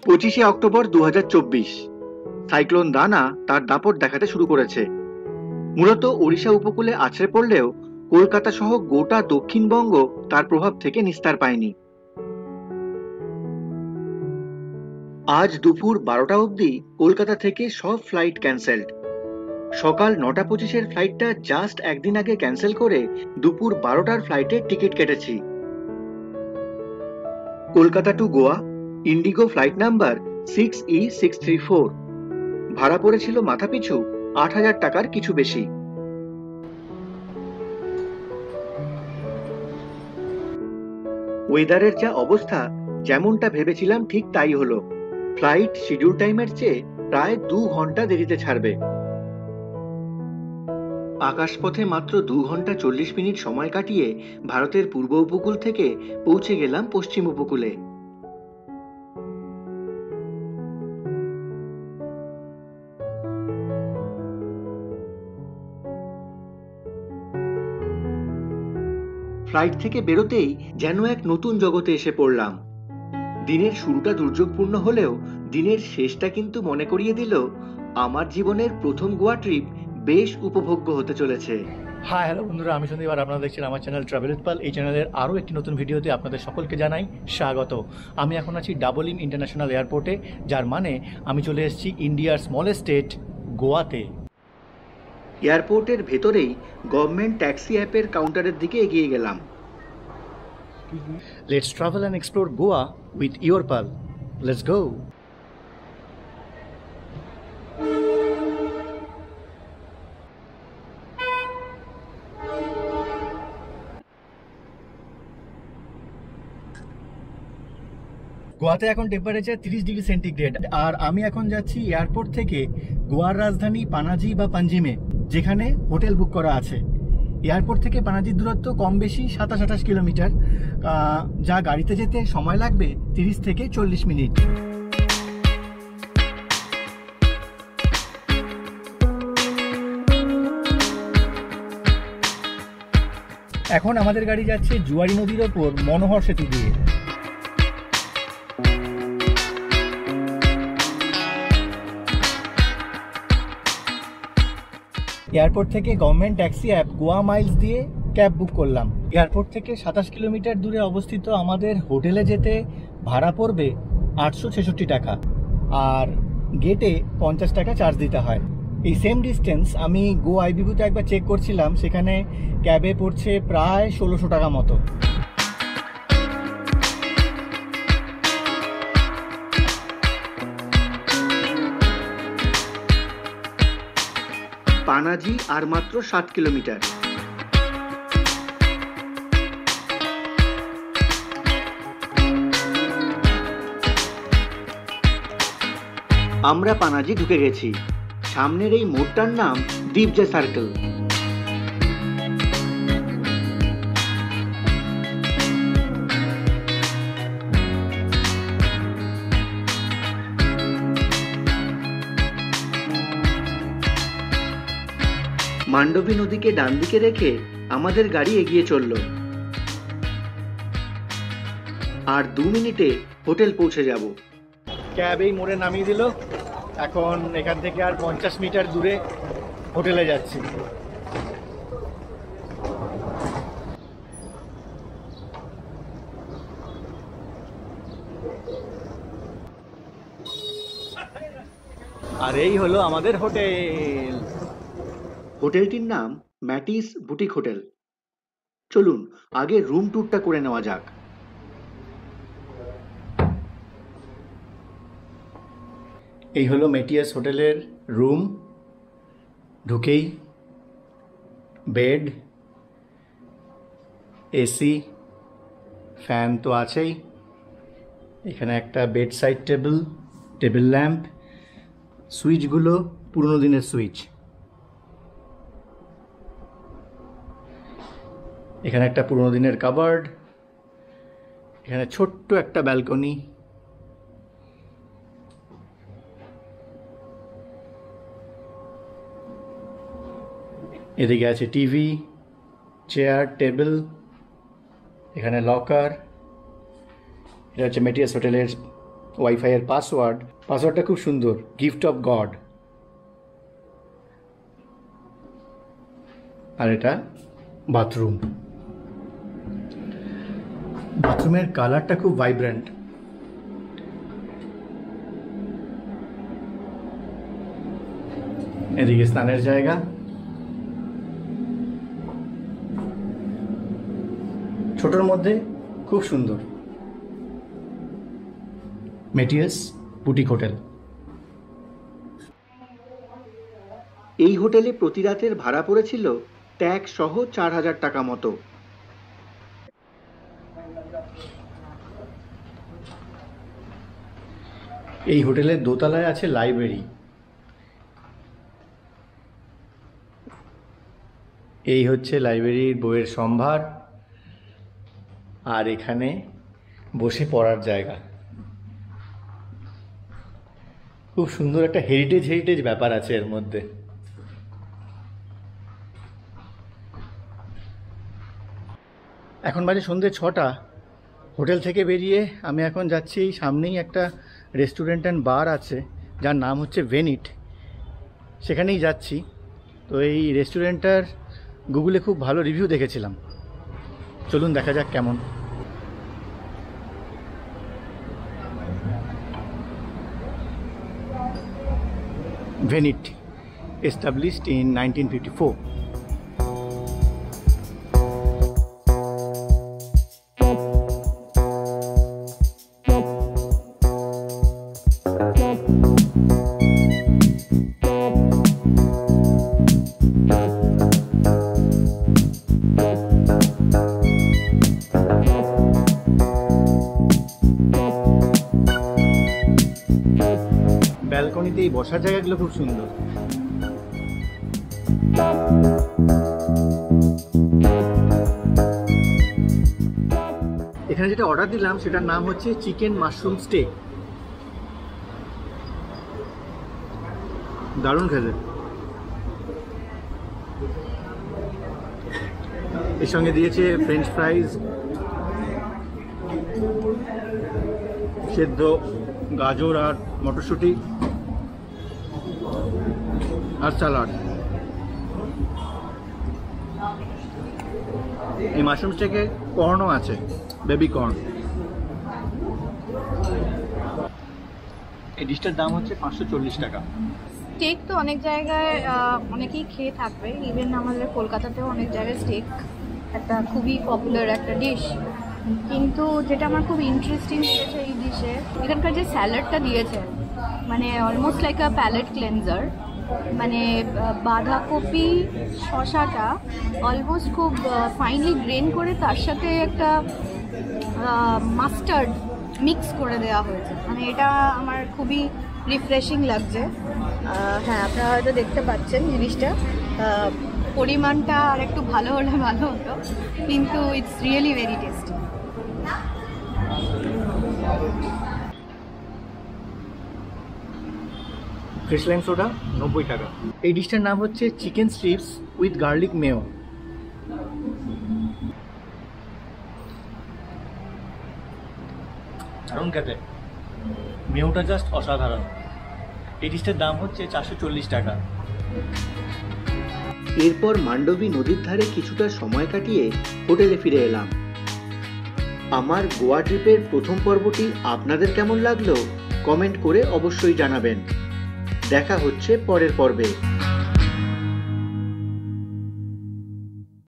25 October 2024 cyclone দানা তার দাপট দেখাতে শুরু করেছে। মূলত ওড়িশা উপকূলে আছড়ে পড়লেও কলকাতা সহ গোটা দক্ষিণবঙ্গ তার প্রভাব থেকে নিস্তার পায়নি। আজ দুপুর 12টা অবধি কলকাতা থেকে সব ফ্লাইট ক্যান্সেলড। সকাল 9:25-এর ফ্লাইটটা জাস্ট একদিন আগে ক্যান্সেল করে দুপুর 12টার ফ্লাইটের টিকিট কেটেছি। Kolkata to Goa, IndiGo flight number 6E634। ভাড়া পড়েছিল মাথাপিছু 8,000 টাকার কিছু বেশি। ওয়েদারের যা অবস্থা, যেমনটা ভেবেছিলাম ঠিক তাই হলো। ফ্লাইট শিডিউল টাইমের চেয়ে প্রায় 2 ঘন্টা দেরিতে ছাড়বে। আকাশপথে মাত্র 2 ঘন্টা 40 মিনিট সময় কাটিয়ে ভারতের পূর্ব উপকূল থেকে পৌঁছে গেলাম পশ্চিম উপকূলে। ফ্লাইট থেকে বেরোতেই যেন এক নতুন জগতে এসে পড়লাম। দিনের শুরুটা দুর্যোগপূর্ণ হলেও দিনের শেষটা কিন্তু মনে করিয়ে দিল আমার জীবনের প্রথম গোয়া ট্রিপ বেশ উপভোগ্য হতে চলেছে। হাই হ্যালো বন্ধুরা, আমি সন্দীপ আর আপনারা দেখছেন আমার চ্যানেল ট্রাভেল উৎপাল। এই চ্যানেলের আরও একটি নতুন ভিডিওতে আপনাদের সকলকে জানাই স্বাগত। আমি এখন আছি ডাবল ইম ইন্টারন্যাশনাল এয়ারপোর্টে, যার মানে আমি চলে এসেছি ইন্ডিয়ার স্মলেস্ট স্টেট গোয়াতে। এয়ারপোর্টের ভেতরেই গভর্নমেন্ট ট্যাক্সি অ্যাপের কাউন্টারের দিকে এগিয়ে গেলাম। Let's travel and explore Goa with your pal. Let's go. গোয়াতে এখন টেম্পারেচার 30 ডিগ্রি সেন্টিগ্রেড, আর আমি এখন যাচ্ছি এয়ারপোর্ট থেকে গোয়ার রাজধানী পানাজি বা পাঞ্জিমে, যেখানে হোটেল বুক করা আছে। এয়ারপোর্ট থেকে পানাজির দূরত্ব কম বেশি 27-28 কিলোমিটার, যা গাড়িতে যেতে সময় লাগবে 30 থেকে 40 মিনিট। এখন আমাদের গাড়ি যাচ্ছে জুয়ারি নদীর ওপর মনোহর সেতু দিয়ে। এয়ারপোর্ট থেকে government taxi app Goa Miles দিয়ে ক্যাব বুক করলাম। এয়ারপোর্ট থেকে 27 কিলোমিটার দূরে অবস্থিত আমাদের হোটেলে যেতে ভাড়া পড়বে 866 টাকা, আর গেটে 50 টাকা চার্জ দিতে হয়। এই সেম ডিস্টেন্স আমি গো আইবিবুতে একবার চেক করছিলাম, সেখানে ক্যাবে পড়ছে প্রায় 1600 টাকা মতো। পানাজি আর মাত্র 7 কিলোমিটার। আমরা পানাজি ঢুকে গেছি। সামনের এই মোড়টার নাম দীপজা সার্কেল। মান্ডবী নদীকে ডান দিকে রেখে আমাদের গাড়ি এগিয়ে চলল। আর 2 মিনিটে হোটেল পৌঁছে যাব। ক্যাব এই মোড়ে নামিয়ে দিল। এখন এখান থেকে আর 50 মিটার দূরে হোটেলে যাচ্ছি। আর এই হলো আমাদের হোটেল। হোটেলটির নাম ম্যাটিস বুটিক হোটেল। চলুন আগে রুম ট্যুরটা করে নেওয়া যাক। এই হলো মেটিয়াস হোটেলের রুম। ঢুকেই বেড, এসি, ফ্যান তো আছেই। এখানে একটা বেড সাইড টেবিল ল্যাম্প, সুইচগুলো পুরনো দিনের সুইচ। এখানে একটা পুরনো দিনের কাবার্ড, এখানে ছোট্ট একটা ব্যালকনি। এদিকে আছে টিভি, চেয়ার, টেবিল, এখানে লকার, এটা হচ্ছে মেটিয়াস হোটেলের ওয়াইফাইয়ের পাসওয়ার্ডটা খুব সুন্দর, গিফট অফ গড। আর এটা বাথরুমের কালারটা খুব ভাইব্রেন্ট। এদিকে স্নানের জায়গা, ছোটর মধ্যে খুব সুন্দর। মেটিয়াস বুটিক হোটেল। এই হোটেলে প্রতি রাতের ভাড়া পড়েছিল ট্যাক্স সহ 4,000 টাকা মতো। এই হোটেলের দোতলায় আছে লাইব্রেরি। এই হচ্ছে লাইব্রেরির বইয়ের সম্ভার, আর এখানে বসে পড়ার জায়গা। খুব সুন্দর একটা হেরিটেজ ব্যাপার আছে এর মধ্যে। এখন বাজে সন্ধ্যে 6টা। হোটেল থেকে বেরিয়ে আমি এখন যাচ্ছি, এই সামনেই একটা রেস্টুরেন্ট অ্যান্ড বার আছে যার নাম হচ্ছে ভেনিট, সেখানেই যাচ্ছি। তো এই রেস্টুরেন্টটার গুগলে খুব ভালো রিভিউ দেখেছিলাম, চলুন দেখা যাক কেমন। ভেনিট, established in 1954. ব্যালকনিতে এই বসার জায়গাগুলো খুব সুন্দর। এখানে যেটা অর্ডার দিলাম সেটার নাম হচ্ছে চিকেন মাশরুম স্টেক। দারুণ খেতে। এর সঙ্গে দিয়েছে ফ্রেঞ্চ ফ্রাইজ, সেদ্ধ গাজর আর মটরশুঁটি আর স্যালাড। এই মাশরুম স্টেকে কর্নও আছে, বেবি কর্ন। এই ডিশটার দাম হচ্ছে 540 টাকা। স্টেক তো অনেক জায়গায় অনেকেই খেয়ে থাকবে, ইভেন আমাদের কলকাতাতেও অনেক জায়গায় স্টেক একটা খুবই পপুলার একটা ডিশ। কিন্তু যেটা আমার খুব ইন্টারেস্টিং লেগেছে এই ডিশে, এখানকার যে স্যালাডটা দিয়েছে, মানে almost like a palate cleanser. মানে বাঁধাকপি শসাটা অলমোস্ট খুব ফাইনলি গ্রেন করে তার সাথে একটা মাস্টার্ড মিক্স করে দেওয়া হয়েছে। মানে এটা আমার খুবই রিফ্রেশিং লাগছে। হ্যাঁ, আপনারা হয়তো দেখতে পাচ্ছেন জিনিসটা, পরিমাণটা আর একটু ভালো হলে ভালো হতো, কিন্তু it's really very tasty. Fish lime soda 90 টাকা। এই ডিশটার নাম হচ্ছে chicken strips with garlic Mayo. দারুণ খেতে, মেয়োটা জাস্ট অসাধারণ। এই ডিশটার দাম হচ্ছে 440 টাকা। এরপর মান্ডবী নদীর ধারে কিছুটা সময় কাটিয়ে হোটেলে ফিরে এলাম। আমার গোয়া ট্রিপের প্রথম পর্বটি আপনাদের কেমন লাগলো কমেন্ট করে অবশ্যই জানাবেন। দেখা হচ্ছে পরের পর্বে।